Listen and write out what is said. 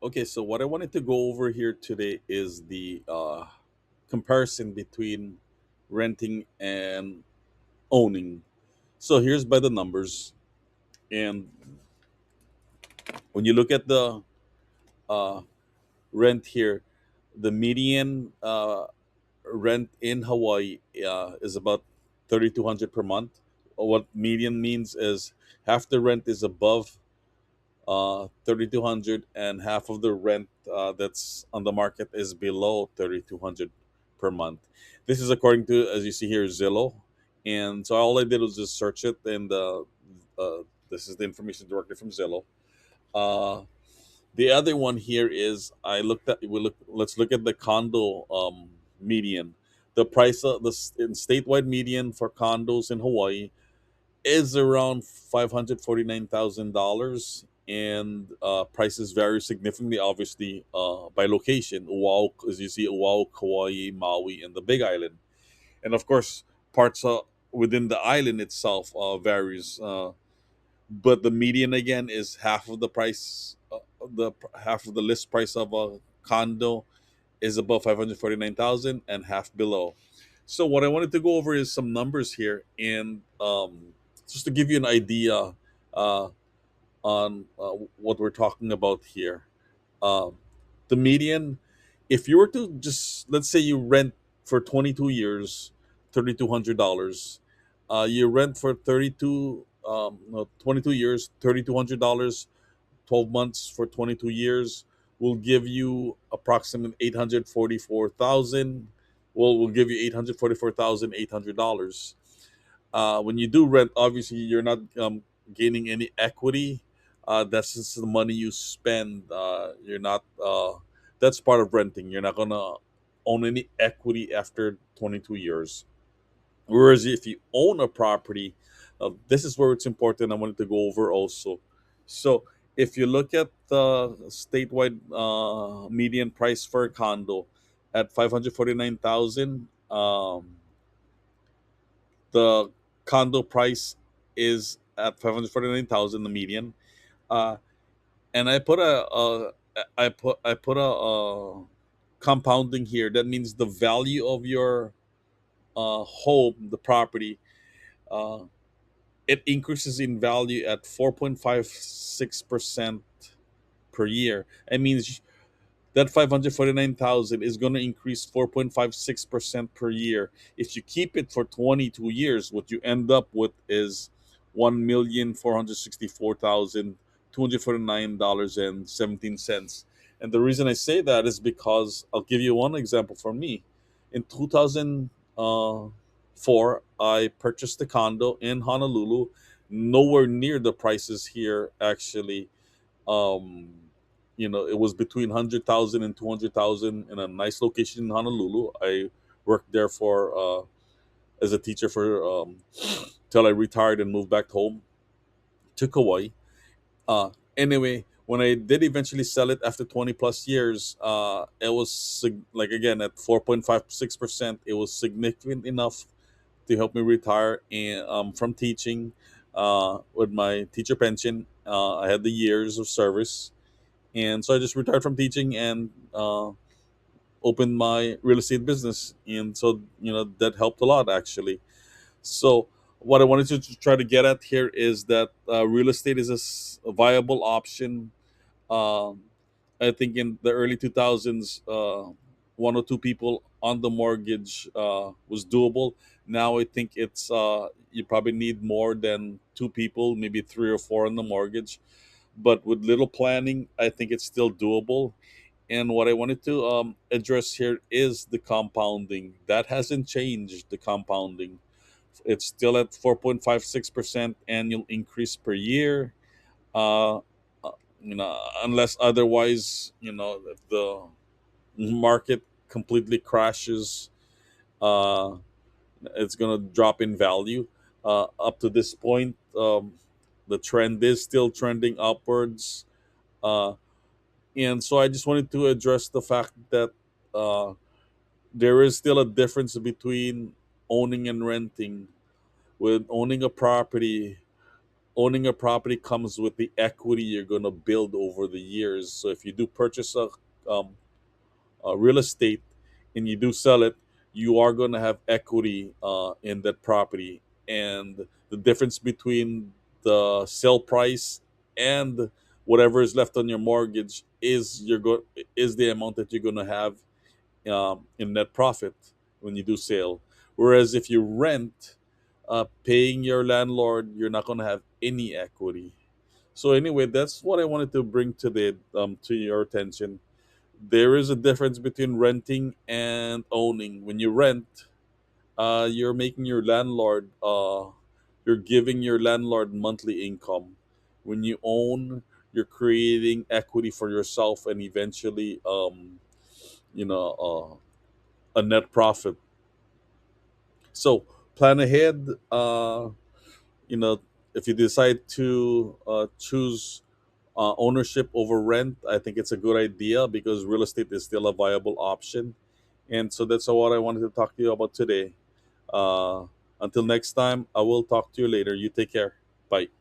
Okay, so what I wanted to go over here today is the comparison between renting and owning. So here's by the numbers, and when you look at the uh, rent here, the median rent in Hawaii is about 3,200 per month. What median means is half the rent is above 3,200, and half of the rent that's on the market is below 3,200 per month. This is according to, as you see here, Zillow. And so all I did was just search it, and this is the information directly from Zillow. Uh, the other one here is I looked at. We look. Let's look at the condo median. The price of in statewide median for condos in Hawaii is around $549,000, and prices vary significantly, obviously, by location. Oahu, as you see, Oahu, Kauai, Maui, and the Big Island, and of course, parts within the island itself varies. But the median again is half of the price, half of the list price of a condo is above 549,000, and half below. So what I wanted to go over is some numbers here, and just to give you an idea uh, on what we're talking about here. Um, the median, if you were to just let's say you rent for 22 years, $3,200. You rent for 32, no, 22 years, $3,200. 12 months for 22 years will give you approximately 844,000. Well, will give you $844,800. When you do rent, obviously you're not gaining any equity. That's just the money you spend. You're not. That's part of renting. You're not gonna own any equity after 22 years. Whereas if you own a property, this is where it's important. I wanted to go over also. So if you look at the statewide median price for a condo at 549,000, the condo price is at 549,000, the median. Uh, and I put a compounding here. That means the value of your home, the property. Uh, it increases in value at 4.56% per year. It means that 549,000 is going to increase 4.56% per year. If you keep it for 22 years, what you end up with is $1,464,249.17. And the reason I say that is because I'll give you one example from me. In 2004, I purchased a condo in Honolulu, nowhere near the prices here actually. um it was between 100,000 and 200,000 in a nice location in Honolulu. I worked there for as a teacher for till I retired and moved back home to Kauai. Anyway, when I did eventually sell it after 20 plus years, it was like again at 4.56%. It was significant enough to help me retire from teaching with my teacher pension. I had the years of service, and so I just retired from teaching and opened my real estate business, and so that helped a lot actually. So what I wanted to try to get at here is that real estate is a viable option. um, I think in the early 2000s, one or two people on the mortgage was doable. Now I think it's you probably need more than two people, maybe three or four on the mortgage. But with little planning, I think it's still doable. And what I wanted to address here is the compounding. That hasn't changed, the compounding. It's still at 4.56% annual increase per year. Uh, Unless otherwise, if the market completely crashes, uh, it's going to drop in value. Up to this point, the trend is still trending upwards. Uh, and so I just wanted to address the fact that uh, there is still a difference between owning and renting. With owning a property, owning a property comes with the equity you're going to build over the years. So if you do purchase um, real estate and you do sell it, you are going to have equity in that property. And the difference between the sale price and whatever is left on your mortgage is the amount that you're going to have in net profit when you do sale. Whereas if you rent, paying your landlord, you're not going to have any equity. So anyway, that's what I wanted to bring today to your attention. There is a difference between renting and owning. When you rent, you're making your landlord, you're giving your landlord monthly income. When you own, you're creating equity for yourself and eventually, you know, a net profit. So plan ahead. You know, if you decide to choose ownership over rent, I think it's a good idea because real estate is still a viable option. And so that's what I wanted to talk to you about today. Uh, until next time, I will talk to you later. You take care. Bye.